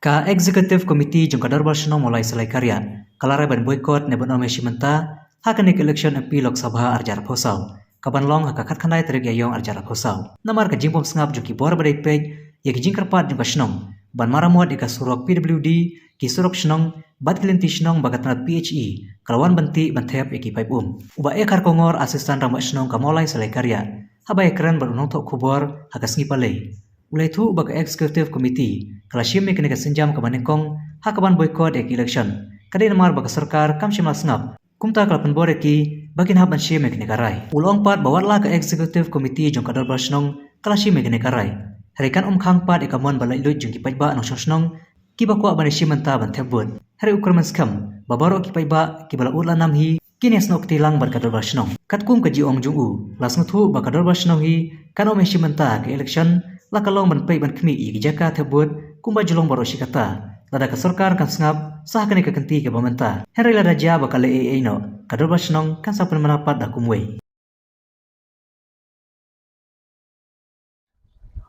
Ka Executive Committee jong kadar barsno mulai selai karya. Kalara ban boycott ne ban omeshi menta hakanik election MP Lok Sabha arjar phosau. Kaban long hakakat khanai terik yayong arjar phosau. Namar ka jingbom sngap jong ki bor badai pej ye ki jingkarpat jong ka shnong. Ban maramot eka surok PWD ki surok shnong bat kilinti shnong bagatnat PHE kalwan banti banthep eki pipe Uba ekar kongor asistan ramak shnong ka mulai selai karya. Haba ekran ban unong tok kubor hakas ngipalei. Ulai thu bak executive committee kala shim me kene senjam ka banekong hakaban boycott ek election kade namar bak sarkar kam shimla snap kumta kala pen bore ki bakin haban shim me kene karai ulong pat bawat la ka executive committee jong kadar basnong kala shim me kene karai harikan khang pat ekamon balai lut jong ki paiba nong sosnong ki bakwa ban shim anta ban thebun hari ukraman skam babaro ki paiba ki bala urla nam hi kines nok tilang bar kadar basnong katkum ka ji ong jong u lasng thu bak kadar basnong hi kano me shim anta ke election lakalong ban pei ban khmi i jaka thebut kumba julong baro shikata lada ka sarkar kan sngap sah kane ka kanti ke bamanta herai lada ja bakale e no kador basnong kan sapen manapat da kumwei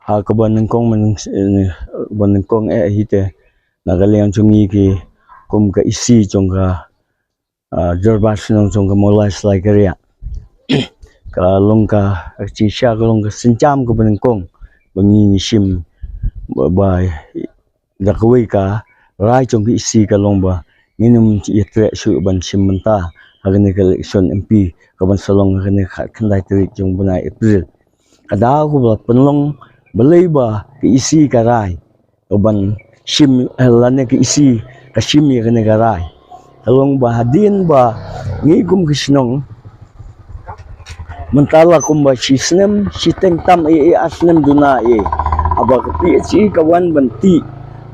ha ka banengkong banengkong hite nagaliang chungi ki kum ka isi chongka jorbasnong chongka molai slai karia ka longka chi sha ka longka sincham ka banengkong bangi shim ba dakwe ka rai chong ki isi ka longba nginum yetre su ban shim menta agane ka election MP ka ban salong agane khandai tri jong bana April kada ku ba penlong belai ba ki isi ka rai ban shim lane ki isi ka shim ye agane ka rai kalong ba hadin ba ngigum kisnong mentala kumba sisnem siteng tam asnem duna aba PHE kawan banti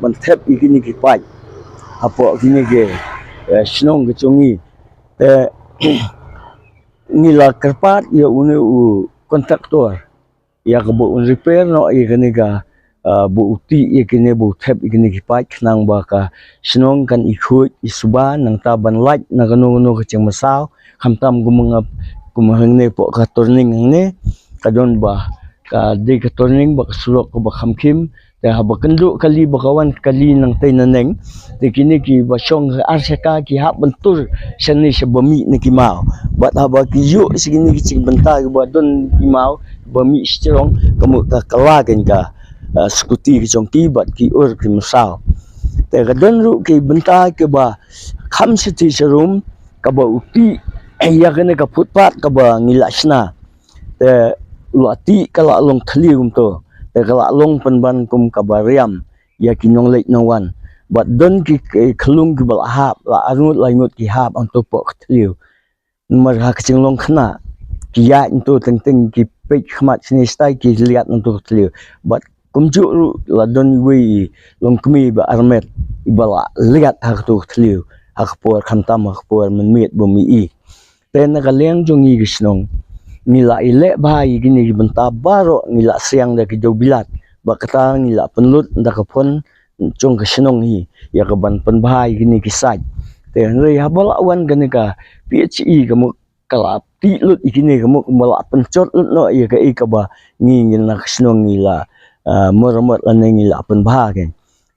banthep ikini ki pai apo kini ge snong ge chongi nila kerpat ya une kontraktor ya ke bu repair no ikini ga bu uti ikini bu thep ikini ki pai knang ba ka snong kan ikhui isuba nang taban light na kanu ke cheng masau khamtam gumangap kumahang ne po ka turning ne kadon ba ka di ka turning ba surok ko ba khamkim te ha ba kendu kali bakawan kali nang tay naneng te kini ki ba song arsaka ki ha bentur sani sebami ne ki mau ba ha ba ki yu sigini ki ching benta ba don ki mau bami strong kamu ka kala ken ka skuti ki chong ki ba ki ur ki masau te kadon ru ki benta ke ba kham siti serum ka ba uti ya kene ka footpath ka ba ngilasna te lati kala long thali to te kala long panban kum ka bariam ya kinong leit no wan but don ki khlung ki bal hap la arut la ngot ki hap ang to po thli numar ha kaching long khna ki ya into teng teng ki pe khmat sini stai ki liat no to thli but kumju la don wi long kmi ba armet ibala liat ha to thli ha por khantam ha por men miet bo mi i ten nakaleng jongi gisnong nila ile bahai gini benta baro nila siang da ki bilat bakata nila penlut da ka pon chong gisnong hi ya ka ban pen bahai gini ki sai ten rei habala wan gani ka PHE ka mo kala ti lut ikini ka mo bala pencot lut no ya ka ba ngi na gisnong nila moramot lan nila pen bahai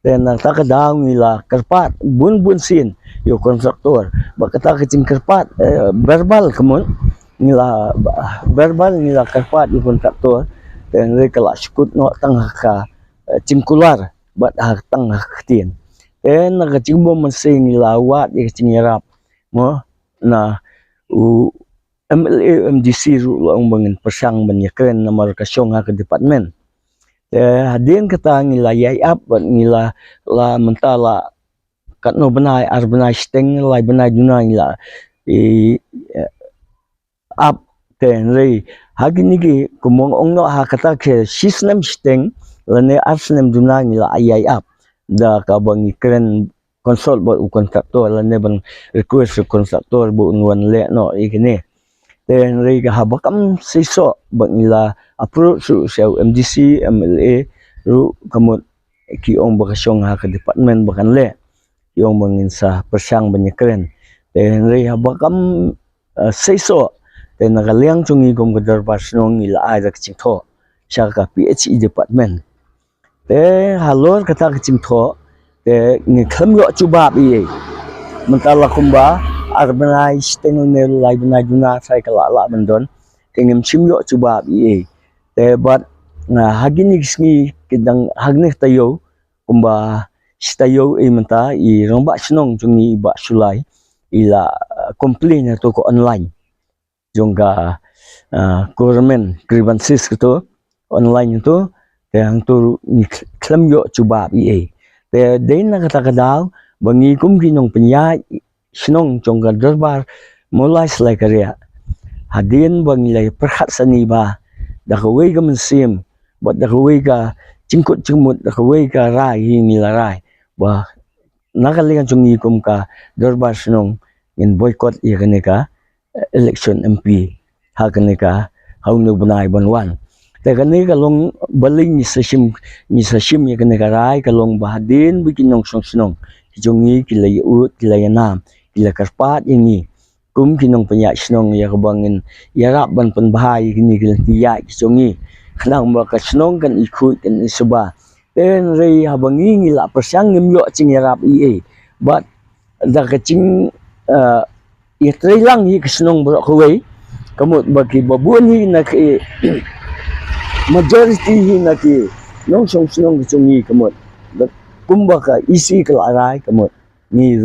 ten ta ka daw nila karpat bun sin yo kontraktor bakata kecing kerpat verbal kemun nila verbal nila kerpat yo kontraktor dan mereka lah skut no tang ka cingkular bat ha tang khtien en na kecing bom mensing nila wat ye kecing yarap mo na MLA MDC ru long bangen persang ban yakren nomor kasyong ha ke department hadin kata nila yai up nila la mentala kat no benai ar benai steng lai benai duna la up ten rei hagini ki kumong ong no ha kata ke sisnem steng lane arsnem duna la ai up da ka bang ikren konsol bo kontraktor lane bang request kontraktor bo unwan le no ikene ten rei ka habakam siso bang la approach su MDC MLA ru kamut ki ong bakasyong ha ka department bakan le yung manginsa persang banyakren ten rei habakam seiso ten nakaliang chungi kum kadar basnong ila ai rak chingtho sya ka PHE department te halor kata chingtho te ngi kham yo chuba bi mentala kumba urbanized tengone lai bina duna sai kala la bandon tengem chim yo chuba bi te but na hagini sngi kidang hagne tayo kumba stayo menta I romba snong jungi ba sulai ila complain to ko online jongga government grievances to online to te hang tu ni klam yo chuba bi te dei na kata kadau bangi kum ginong penya snong jongga darbar mulai selai karya hadin bangi lai perhat sani ba da kawai ka mensim but da kawai ka cingkut cingmut da kawai ka rai ni la rai ba nakalian jungi kum ka darbar snong in boycott ya kaneka election MP ha kaneka haunu bunai banwan te kaneka long baling ni sashim ya kaneka rai kalong bahadin bikinong snong jungi kilay ut kilay nam kilay karpat ini kum kinong penya snong ya kabangin yarap ban panbahay kini kilay jungi kanang mga snong kan ikut kan isaba ten rei habangi ngila persyang ngimyo cing yarap but da kacing itray lang hi kasnong bro kaway kamot bagi babuan hi na ki majority hi na ki nong snong jungi kamot kumba ka isi kalaray kamot ni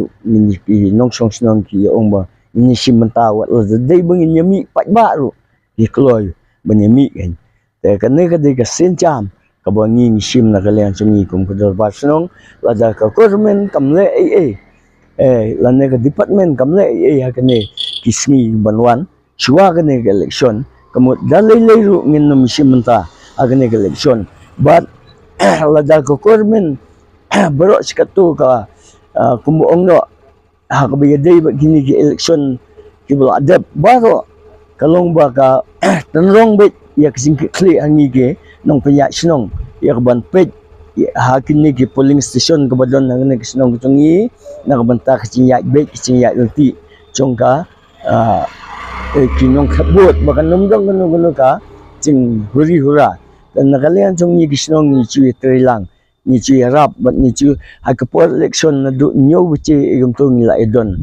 nong snong ki ong ba ni simantawat la day bangin yami patbaro ki kloy banyami kan te kaneka de ka senjam kabangi sim na kalian sungi kum kadar basnong lada ka government kamle lane ka department kamle hakane kisni banwan chua kane election kamot dalay ru ngin no misimanta agane election but lada ka government baro sikatu ka kumuong no hakabiyaday gini ki election kibul adab baro kalong ba ka tanrong bit ya kasing kli angi ke nong penya snong ya ban pet hakin ni ki polling station ka badon nang ni snong tungi nakabanta kasing ya bit kasing ya ulti chongka kinong khabot bakan nomdong gono ka jing huri hura dan nakalian tungi ki snong ni chui lang ni chui rap but ni chui hakapor election na do nyo buche igum to ni la edon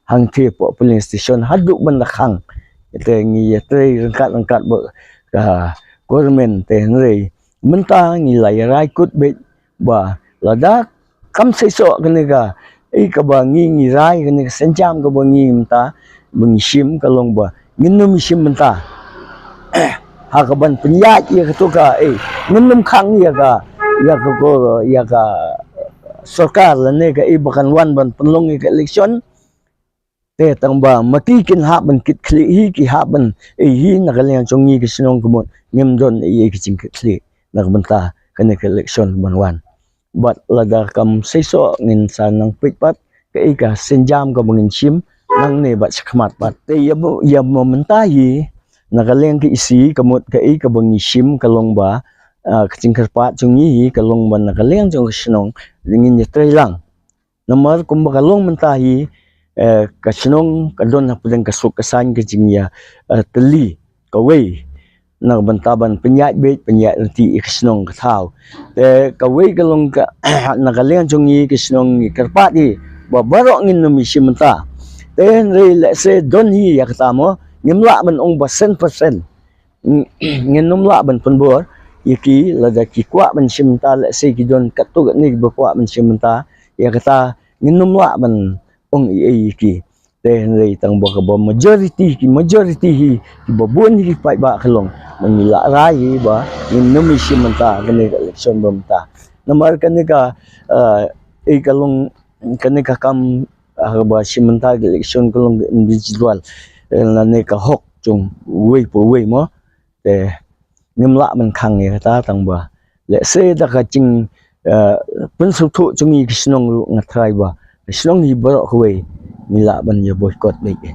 hang the po polling station haduk ban lakhang ite ngi tre rangkat bo ka government te ngrei menta ngi lai rai kut be ba lada kam sai so kene ka ka ba ngi rai kene senjam ka ba ngi menta bungsim ka long ba nginum sim menta ha ka ban penya ya ka to ka nginum khang ya ka sarkar la ne ka bakan wan ban penlong ka election te tang ba matikin haban kit kli hi ki haban hi nakalian chongi ki sinong kumot ngem don ki ching kli nakbanta kane election banwan but lada kam seiso ngin san nang pitpat ka senjam ka bangin sim nang ne bat sakmat pat te ya momenta hi nakalian ki isi kamot ka bangi sim kalong ba kaching karpat chongi hi kalong ban nakalian chong sinong lingin ya tray lang nomor kumba kalong mentahi kasinong kadon na pudeng kasuk kasan kajingya teli kaway nang bantaban penyat bet penyat reti kasinong kathaw te kaway kalong ka nakalian chongi kasinong karpat hi babaro ngin no misimenta ten re let's say don hi yakatamo ngimla man ong basen persen nginom la ban punbor yaki lada ki kwa ban simenta let's say kidon katug ni bakwa ban simenta yakata nginom la ban ong ki te rei tang ba ka ba majority hi ki babun hi pai ba kalong mangila rai ba in no mission manta kane election bamta namar kane ka kalong kane ka kam ba simenta election kalong individual la ne ka hok chung wei po wei mo te ngimla man khang ya ta tang ba le se da ka ching pun su thu chung yi kisnong ngathrai ba Sinong hibaro kaway nila ban ya boycott like